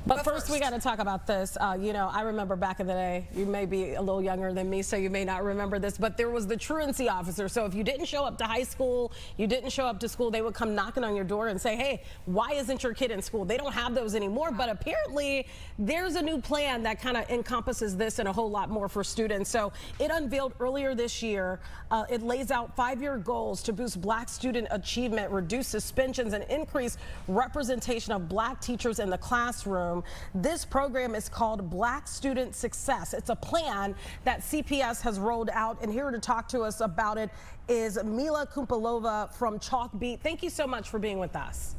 But first, we got to talk about this. You know, I remember back in the day, you may be a little younger than me, so you may not remember this, but there was the truancy officer. So if you didn't show up to high school, you didn't show up to school, they would come knocking on your door and say, hey, why isn't your kid in school? They don't have those anymore, but apparently there's a new plan that kind of encompasses this and a whole lot more for students. So it unveiled earlier this year. It lays out 5-year goals to boost Black student achievement, reduce suspensions, and increase representation of Black teachers in the classroom. This program is called Black Student Success. It's a plan that CPS has rolled out, and here to talk to us about it is Mila Kumpalova from Chalk Beat. Thank you so much for being with us.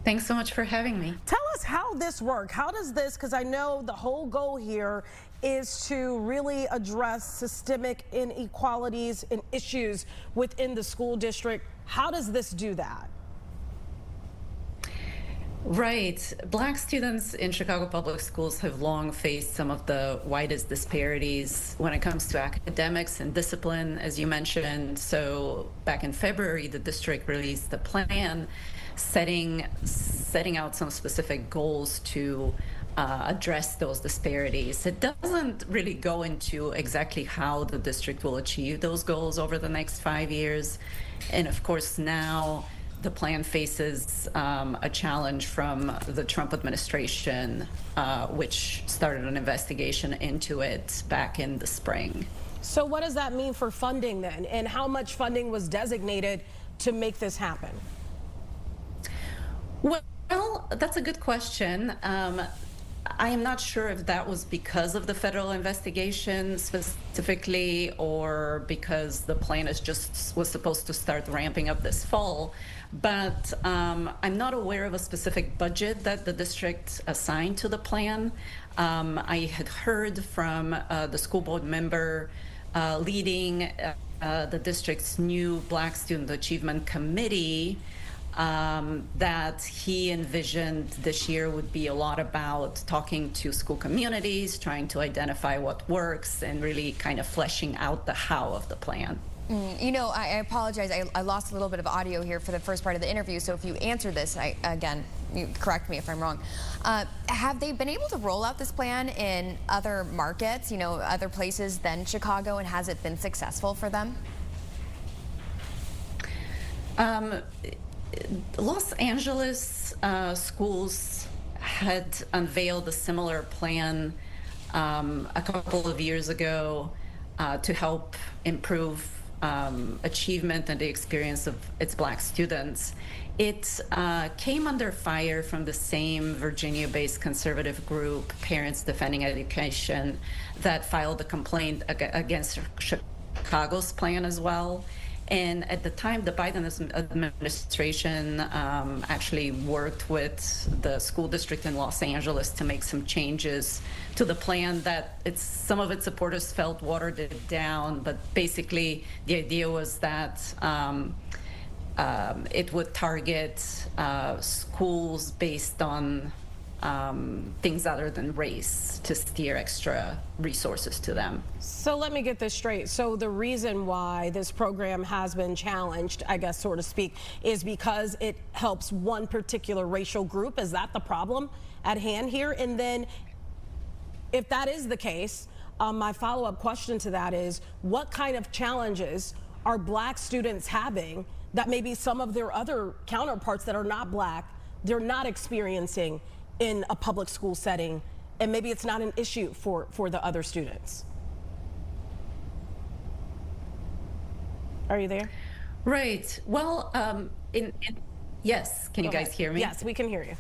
Thanks so much for having me. Tell us how this works. How does this, because I know the whole goal here is to really address systemic inequalities and issues within the school district. How does this do that? Right. Black students in Chicago public schools have long faced some of the widest disparities when it comes to academics and discipline, as you mentioned. So back in February, the district released a plan setting out some specific goals to address those disparities. It doesn't really go into exactly how the district will achieve those goals over the next 5 years. And of course, now the plan faces a challenge from the Trump administration, which started an investigation into it back in the spring. So what does that mean for funding then? And how much funding was designated to make this happen? Well, that's a good question. I am not sure if that was because of the federal investigation specifically, or because the plan was supposed to start ramping up this fall. But I'm not aware of a specific budget that the district assigned to the plan. I had heard from the school board member leading the district's new Black Student Achievement Committee that he envisioned this year would be a lot about talking to school communities, trying to identify what works, and really kind of fleshing out the how of the plan. You know, I apologize. I lost a little bit of audio here for the first part of the interview, so if you answer this, again, you correct me if I'm wrong. Have they been able to roll out this plan in other markets, you know, other places than Chicago, and has it been successful for them? Los Angeles schools had unveiled a similar plan a couple of years ago to help improve achievement and the experience of its Black students. It came under fire from the same Virginia-based conservative group, Parents Defending Education, that filed a complaint against Chicago's plan as well. And at the time, the Biden administration actually worked with the school district in Los Angeles to make some changes to the plan that some of its supporters felt watered it down. But basically, the idea was that it would target schools based on things other than race to steer extra resources to them. So let me get this straight. So the reason why this program has been challenged, I guess, so to speak, is because it helps one particular racial group. Is that the problem at hand here? And then if that is the case, my follow-up question to that is, what kind of challenges are Black students having that maybe some of their other counterparts that are not Black, they're not experiencing in a public school setting, and maybe it's not an issue for the other students? Are you there? Right. Well, yes. Can you guys hear me? Yes, we can hear you.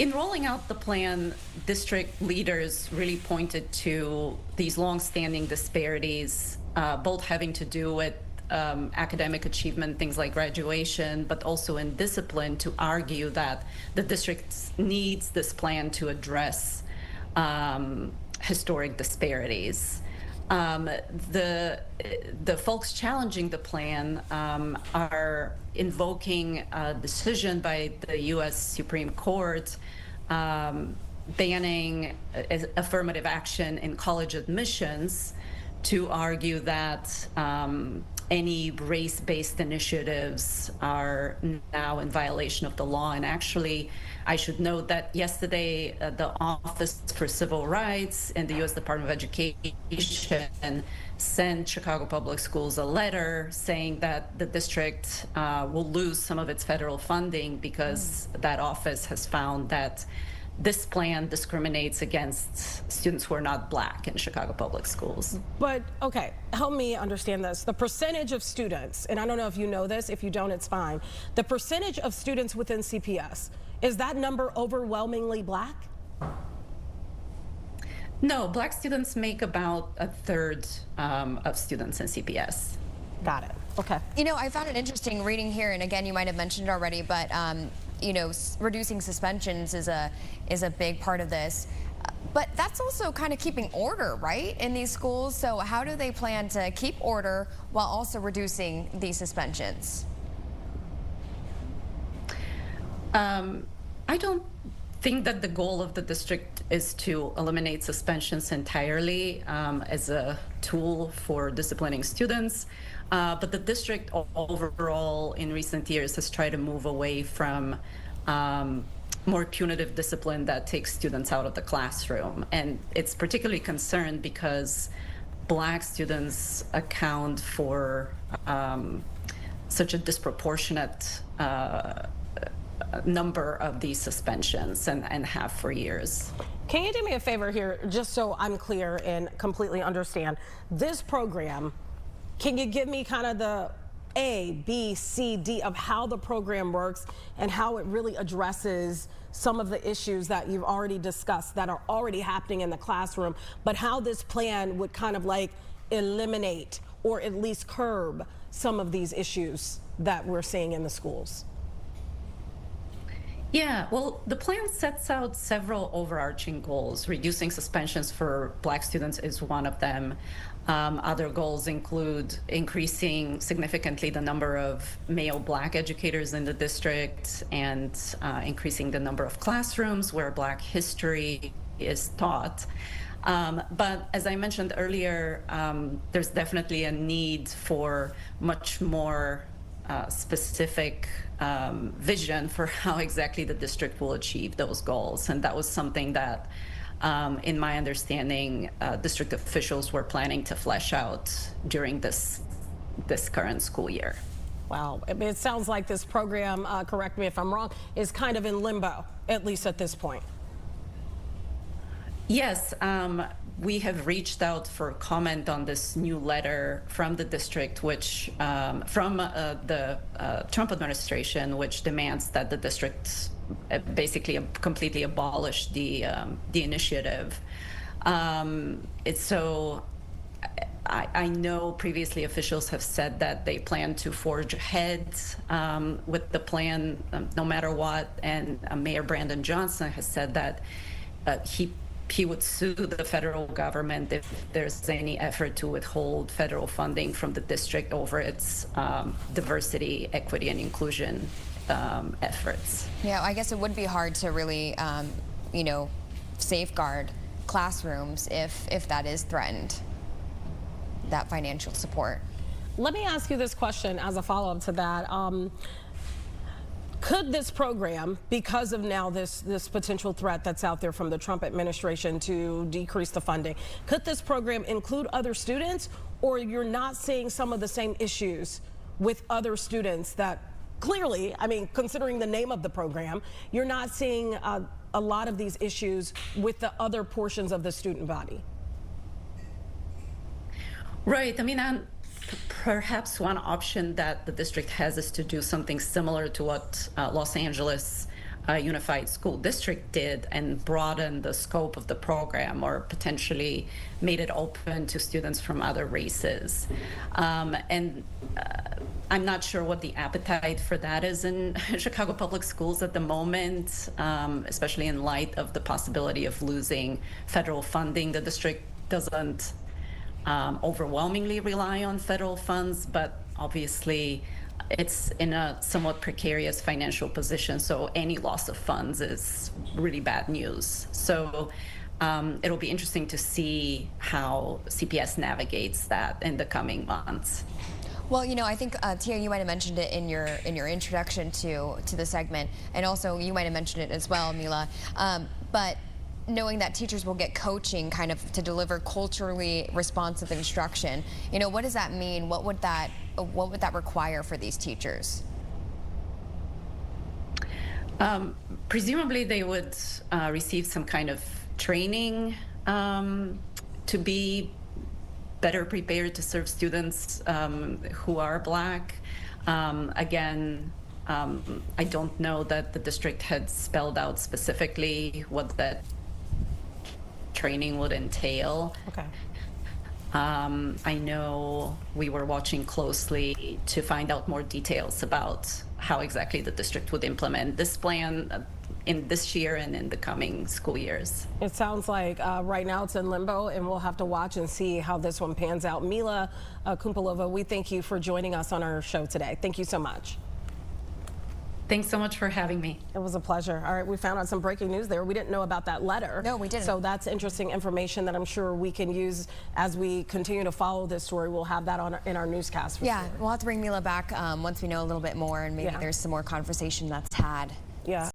In rolling out the plan, district leaders really pointed to these long-standing disparities, both having to do with academic achievement, things like graduation, but also in discipline, to argue that the district needs this plan to address historic disparities. The folks challenging the plan are invoking a decision by the U.S. Supreme Court banning affirmative action in college admissions, to argue that any race-based initiatives are now in violation of the law. And actually, I should note that yesterday, the Office for Civil Rights in the U.S. Department of Education sent Chicago Public Schools a letter saying that the district will lose some of its federal funding because that office has found that this plan discriminates against students who are not Black in Chicago Public Schools. But, okay, help me understand this. The percentage of students, and I don't know if you know this, if you don't, it's fine. The percentage of students within CPS, is that number overwhelmingly Black? No, Black students make about a third of students in CPS. Got it, okay. You know, I found it interesting reading here, and again, you might have mentioned it already, but you know, reducing suspensions is a big part of this. But that's also kind of keeping order, right, in these schools? So how do they plan to keep order while also reducing these suspensions? I don't think that the goal of the district is to eliminate suspensions entirely as a tool for disciplining students. But the district overall in recent years has tried to move away from more punitive discipline that takes students out of the classroom. And it's particularly concerned because Black students account for such a disproportionate number of these suspensions and have for years. Can you do me a favor here, just so I'm clear and completely understand? This program, can you give me kind of the A, B, C, D of how the program works and how it really addresses some of the issues that you've already discussed that are already happening in the classroom, but how this plan would kind of like eliminate or at least curb some of these issues that we're seeing in the schools? Yeah, well, the plan sets out several overarching goals. Reducing suspensions for Black students is one of them. Other goals include increasing significantly the number of male Black educators in the district and increasing the number of classrooms where Black history is taught. But as I mentioned earlier, there's definitely a need for much more specific vision for how exactly the district will achieve those goals. And that was something that, in my understanding, district officials were planning to flesh out during this current school year. Wow, I mean, it sounds like this program, correct me if I'm wrong, is kind of in limbo, at least at this point. Yes, we have reached out for comment on this new letter from the district, which from the Trump administration, which demands that the district basically completely abolish the initiative. So I know previously officials have said that they plan to forge ahead with the plan no matter what, and Mayor Brandon Johnson has said that he would sue the federal government if there's any effort to withhold federal funding from the district over its diversity, equity, and inclusion efforts. Yeah, I guess it would be hard to really, you know, safeguard classrooms if that is threatened, that financial support. Let me ask you this question as a follow-up to that. Could this program, because of now this potential threat that's out there from the Trump administration to decrease the funding, could this program include other students, or you're not seeing some of the same issues with other students that clearly, I mean, considering the name of the program, you're not seeing a lot of these issues with the other portions of the student body? Right. I mean, perhaps one option that the district has is to do something similar to what Los Angeles Unified School District did and broaden the scope of the program, or potentially made it open to students from other races. I'm not sure what the appetite for that is in Chicago Public Schools at the moment, especially in light of the possibility of losing federal funding. The district doesn't overwhelmingly rely on federal funds, but obviously it's in a somewhat precarious financial position, so any loss of funds is really bad news. So it'll be interesting to see how CPS navigates that in the coming months. Well, you know, I think Tia, you might have mentioned it in your introduction to the segment, and also you might have mentioned it as well, Mila. But knowing that teachers will get coaching kind of to deliver culturally responsive instruction, you know, what does that mean? What would that require for these teachers? Presumably they would receive some kind of training to be better prepared to serve students who are Black. Again, I don't know that the district had spelled out specifically what that training would entail. Okay. I know we were watching closely to find out more details about how exactly the district would implement this plan in this year and in the coming school years. It sounds like right now it's in limbo, and we'll have to watch and see how this one pans out. Mila Kumpelova, we thank you for joining us on our show today. Thank you so much. Thanks so much for having me. It was a pleasure. All right, we found out some breaking news there. We didn't know about that letter. No, we didn't. So that's interesting information that I'm sure we can use as we continue to follow this story. We'll have that in our newscast. For Yeah, sure. we'll have to bring Mila back once we know a little bit more, and maybe there's some more conversation that's had. Yeah.